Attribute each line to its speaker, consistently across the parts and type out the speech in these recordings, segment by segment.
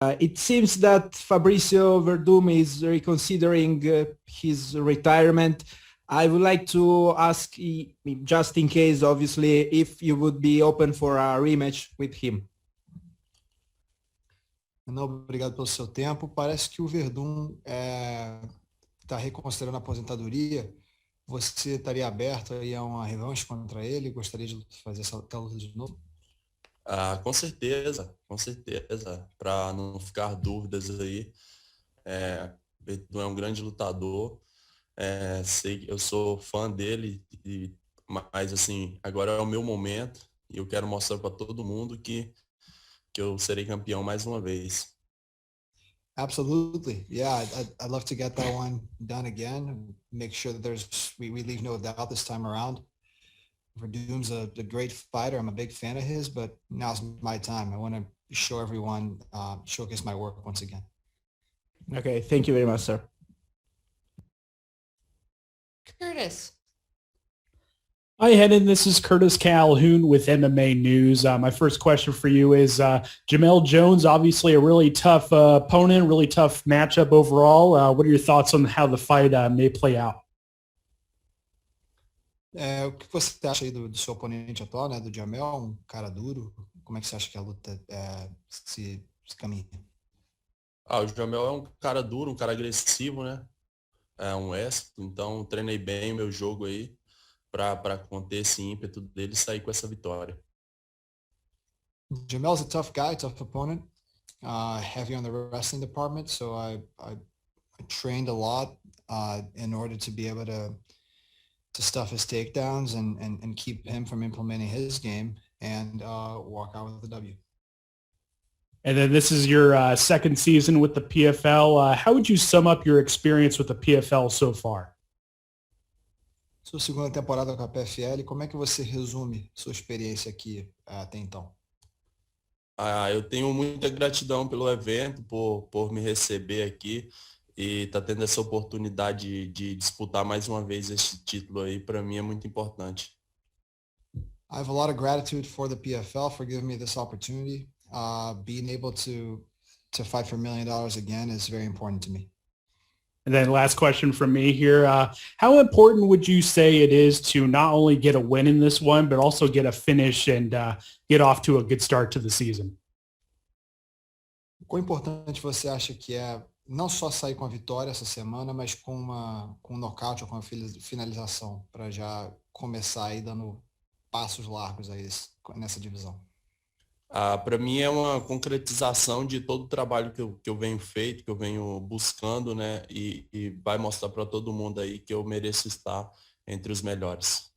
Speaker 1: It seems that Fabricio Verdum is reconsidering his retirement. I would like to ask, just in case, obviously, if you would be open for a rematch with him.
Speaker 2: Não, obrigado pelo seu tempo. Parece que o Verdun está reconsiderando a aposentadoria. Você estaria aberto aí a uma revanche contra ele? Gostaria de fazer essa luta de novo?
Speaker 3: Com certeza, com certeza. Para não ficar dúvidas aí, Verdun é um grande lutador. Sei que eu sou fã dele, mas assim, agora é o meu momento e eu quero mostrar para todo mundo que eu serei campeão mais uma vez.
Speaker 2: Absolutely. Yeah, I'd love to get that one done again. Make sure that we leave no doubt this time around. Verdum's a great fighter. I'm a big fan of his, but now's my time. I want to show everyone, showcase my work once again.
Speaker 1: Okay, thank you very much, sir.
Speaker 4: Curtis.
Speaker 5: Hi, Renan. This is Curtis Calhoun with MMA News. My first question for you is Jamelle Jones, obviously a really tough opponent, really tough matchup overall. What are your thoughts on how the fight may play out?
Speaker 2: O que você acha aí do seu oponente atual, né, do Jamelle, cara duro? Como é que você acha que a luta se caminha?
Speaker 3: O Jamelle é um cara duro, um cara agressivo, né? É um expo, então treinei bem o meu jogo aí para conter esse ímpeto dele e sair com essa vitória.
Speaker 2: Jamelle's a tough guy, tough opponent, heavy on the wrestling department, so I trained a lot in order to be able to stuff his takedowns and keep him from implementing his game and walk out with the W.
Speaker 5: And then this is your second season with the PFL. How would you sum up your experience with the PFL so far?
Speaker 2: Sua segunda temporada com a PFL, como é que você resume sua experiência aqui até então?
Speaker 3: Eu tenho muita gratidão pelo evento, por me receber aqui e tá tendo essa oportunidade de disputar mais uma vez esse título aí, para mim é muito importante.
Speaker 2: I have a lot of gratitude for the PFL for giving me this opportunity. Being able to fight for $1 million again is very important to me.
Speaker 5: And then last question from me here. How important would you say it is to not only get a win in this one, but also get a finish and get off to a good start to the season?
Speaker 2: Quão importante você acha que é não só sair com a vitória essa semana, mas com um nocaute ou com uma finalização, para já começar aí dando passos largos aí nessa divisão?
Speaker 3: Para mim é uma concretização de todo o trabalho que eu venho feito, que eu venho buscando, né? E vai mostrar para todo mundo aí que eu mereço estar entre os melhores.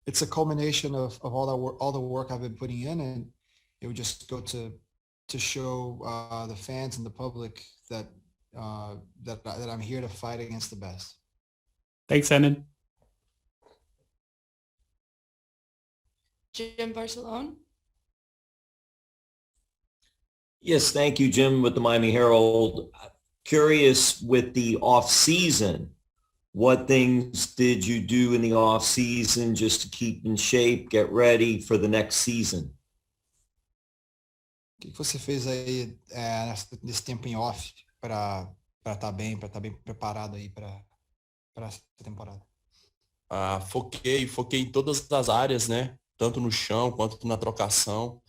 Speaker 2: It's a culmination of all the work I've been putting in, and it would just go to show the fans and the public that I'm here to fight against the best.
Speaker 5: Thanks, Renan.
Speaker 4: Jim Barcelona.
Speaker 6: Yes, thank you, Jim, with the Miami Herald. Curious with the off season, what things did you do in the off season just to keep in shape, get ready for the next season?
Speaker 2: O que você fez aí nesse tempo em off para estar bem preparado aí para essa temporada?
Speaker 3: Foquei em todas as áreas, né? Tanto no chão quanto na trocação.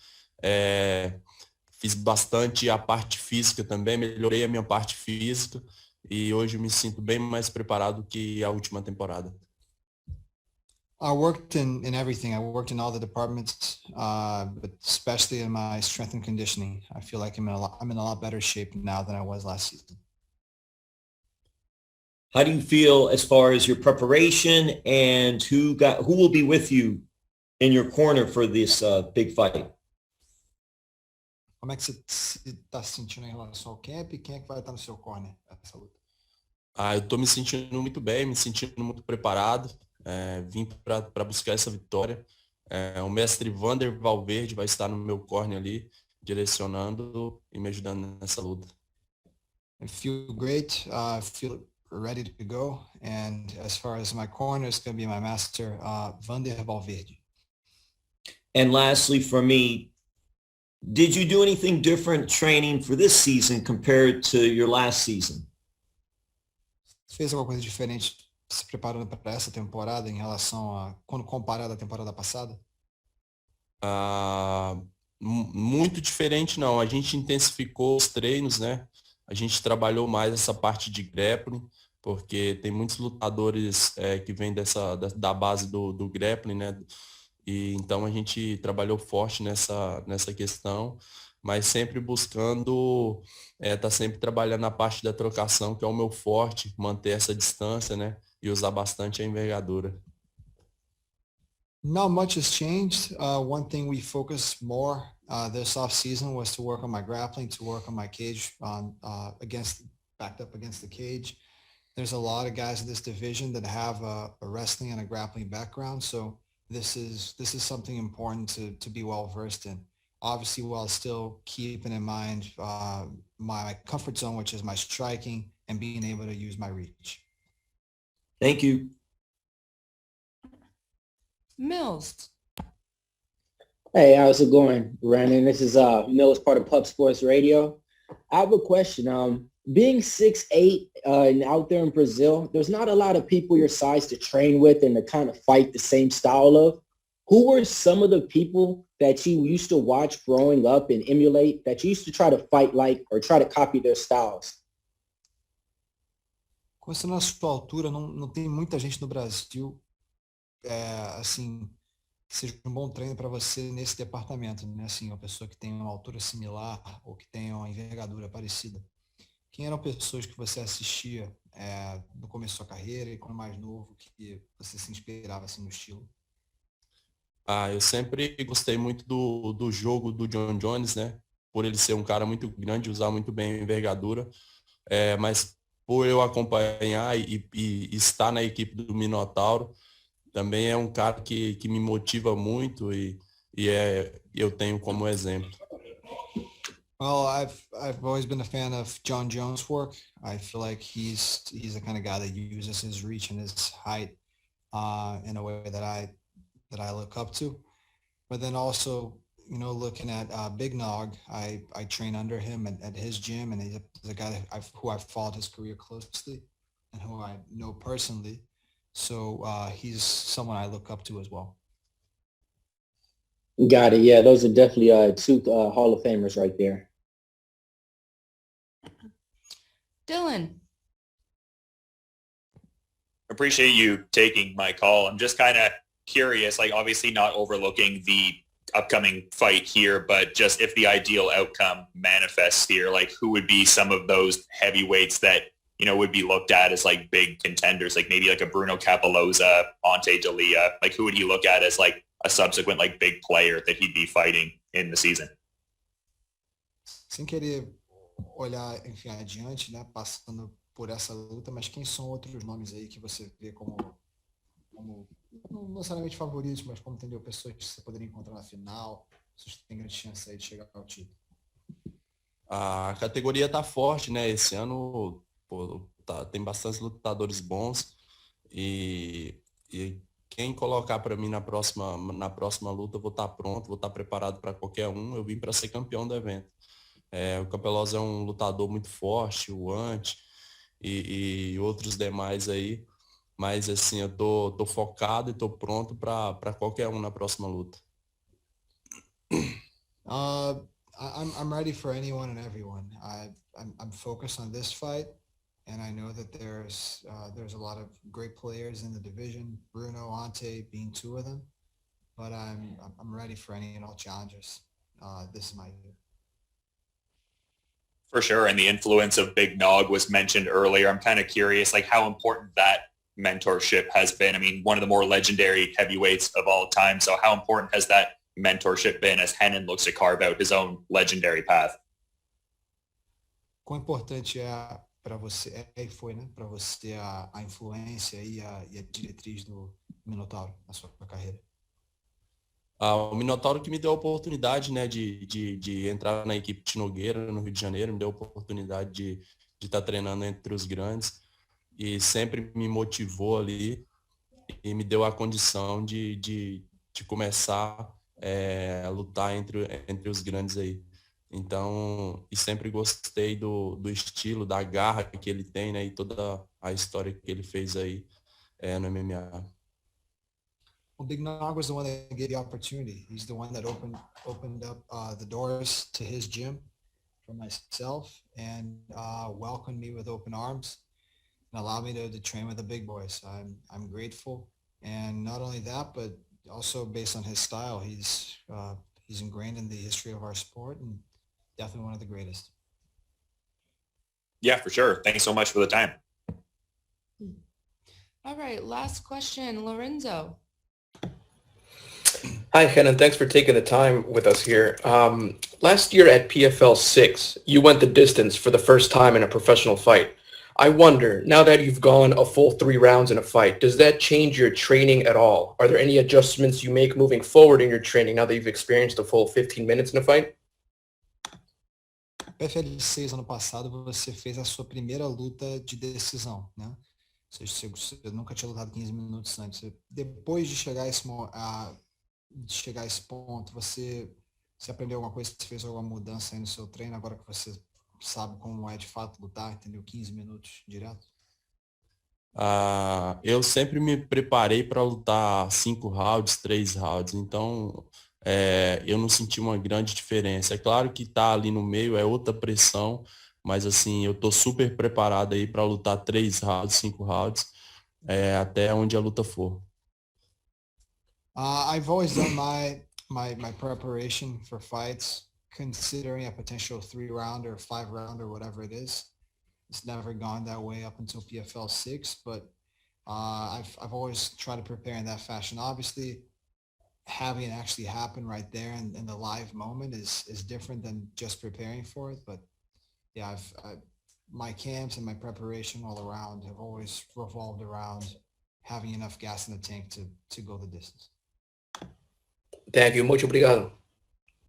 Speaker 3: Fiz bastante a parte física também, melhorei a minha parte física e hoje me sinto bem mais preparado que a última temporada.
Speaker 2: I worked in everything. I worked in all the departments, but especially in my strength and conditioning. I feel like I'm in a lot better shape now than I was last season.
Speaker 6: How do you feel as far as your preparation and who will be with you in your corner for this big fight?
Speaker 2: Como é que você está se sentindo em relação ao camp e quem é que vai estar no seu corner nessa luta?
Speaker 3: Eu estou me sentindo muito bem, me sentindo muito preparado. Vim para buscar essa vitória. O mestre Vander Valverde vai estar no meu corner ali, direcionando e me ajudando nessa luta.
Speaker 2: I feel great. I feel ready to go. And as far as my corner, it's going to be my master, Vander Valverde.
Speaker 6: And lastly, for me, Did you do anything different training for this season compared to your last season?
Speaker 2: Fez alguma coisa diferente se preparando para essa temporada em relação a quando comparado à temporada passada?
Speaker 3: Muito diferente não. A gente intensificou os treinos, né? A gente trabalhou mais essa parte de grappling, porque tem muitos lutadores que vêm da base do grappling, né? E então a gente trabalhou forte nessa questão, mas sempre buscando tá sempre trabalhando na parte da trocação, que é o meu forte, manter essa distância, né? E usar bastante a envergadura.
Speaker 2: Not much has changed. One thing we focused more this off season was to work on my grappling, to work on my cage backed up against the cage. There's a lot of guys in this division that have a wrestling and a grappling background, so this is something important to be well versed in. Obviously, while still keeping in mind my comfort zone, which is my striking and being able to use my reach.
Speaker 6: Thank you.
Speaker 4: Mills.
Speaker 7: Hey, how's it going, Renan? This is Mills, part of Pub Sports Radio. I have a question. Being 6'8" and out there in Brazil, there's not a lot of people your size to train with and to kind of fight the same style of. Who were some of the people that you used to watch growing up and emulate that you used to try to fight like or try to copy their styles?
Speaker 2: Considerando a sua altura, não tem muita gente no Brasil assim, que seja um bom treino para você nesse departamento, né? Assim, uma pessoa que tem uma altura similar ou que tenha uma envergadura parecida. Quem eram pessoas que você assistia no começo da sua carreira e quando mais novo, que você se inspirava assim no estilo?
Speaker 3: Eu sempre gostei muito do jogo do John Jones, né? Por ele ser um cara muito grande, usar muito bem a envergadura, mas por eu acompanhar e estar na equipe do Minotauro, também é um cara que me motiva muito e eu tenho como exemplo.
Speaker 2: Well, I've always been a fan of John Jones' work. I feel like he's the kind of guy that uses his reach and his height in a way that I look up to. But then also, you know, looking at Big Nog, I train under him at his gym, and he's a guy who I've followed his career closely and who I know personally. So he's someone I look up to as well.
Speaker 7: Got it. Yeah, those are definitely two Hall of Famers right there.
Speaker 4: Dylan.
Speaker 8: Appreciate you taking my call. I'm just kind of curious, like obviously not overlooking the upcoming fight here, but just if the ideal outcome manifests here, like who would be some of those heavyweights that, you know, would be looked at as like big contenders, like maybe like a Bruno Capoloza, Ante D'Elia, like who would he look at as like a subsequent like big player that he'd be fighting in the season?
Speaker 2: Sem querer olhar, enfim, adiante, né, passando por essa luta, mas quem são outros nomes aí que você vê como não necessariamente favoritos, mas como entendeu, pessoas que você poderia encontrar na final, vocês têm grande chance aí de chegar ao título?
Speaker 3: A categoria tá forte, né? Esse ano tem bastante lutadores bons e quem colocar para mim na próxima luta, eu vou estar pronto, vou estar preparado para qualquer um. Eu vim para ser campeão do evento. O Capelosa é um lutador muito forte, o Ante e outros demais aí. Mas assim, eu tô focado e tô pronto para qualquer um na próxima luta.
Speaker 2: I'm ready for anyone and everyone. I'm focused on this fight, and I know that there's a lot of great players in the division. Bruno, Ante being two of them, but I'm ready for any and all challenges. This is my year.
Speaker 8: For sure, and the influence of Big Nog was mentioned earlier. I'm kind of curious, like how important that mentorship has been. I mean, one of the more legendary heavyweights of all time. So how important has that mentorship been as Renan looks to carve out his own legendary path?
Speaker 2: Quão importante para você e foi, né, para você a influência e a diretriz do Minotauro na sua carreira?
Speaker 3: O Minotauro que me deu a oportunidade, né, de entrar na equipe de Nogueira, no Rio de Janeiro, me deu a oportunidade de estar treinando entre os grandes e sempre me motivou ali e me deu a condição de começar lutar entre os grandes aí. Então, e sempre gostei do estilo, da garra que ele tem, né? E toda a história que ele fez aí no MMA.
Speaker 2: Well, Big Nog was the one that gave the opportunity. He's the one that opened up the doors to his gym for myself and welcomed me with open arms and allowed me to train with the big boys. I'm grateful, and not only that, but also based on his style, he's ingrained in the history of our sport and definitely one of the greatest.
Speaker 8: Yeah, for sure. Thanks so much for the time.
Speaker 4: All right, last question, Lorenzo.
Speaker 9: Hi, Renan. Thanks for taking the time with us here. Last year at PFL 6, you went the distance for the first time in a professional fight. I wonder, now that you've gone a full 3 rounds in a fight, does that change your training at all? Are there any adjustments you make moving forward in your training now that you've experienced a full 15 minutes in a fight?
Speaker 2: PFL 6 ano passado, você fez a sua primeira luta de decisão, né? Você nunca tinha lutado 15 minutos antes. Depois de chegar a esse ponto, você aprendeu alguma coisa, você fez alguma mudança aí no seu treino, agora que você sabe como é de fato lutar, entendeu? 15 minutos direto?
Speaker 3: Eu sempre me preparei para lutar 5 rounds, 3 rounds, então eu não senti uma grande diferença. É claro que tá ali no meio é outra pressão, mas assim, eu tô super preparado aí para lutar 3 rounds, 5 rounds, até onde a luta for.
Speaker 2: I've always done my preparation for fights, considering a potential 3-round or 5-round or whatever it is. It's never gone that way up until PFL 6, but I've always tried to prepare in that fashion. Obviously, having it actually happen right there in the live moment is different than just preparing for it. But yeah, my camps and my preparation all around have always revolved around having enough gas in the tank to go the distance.
Speaker 9: Thank you. Muito obrigado.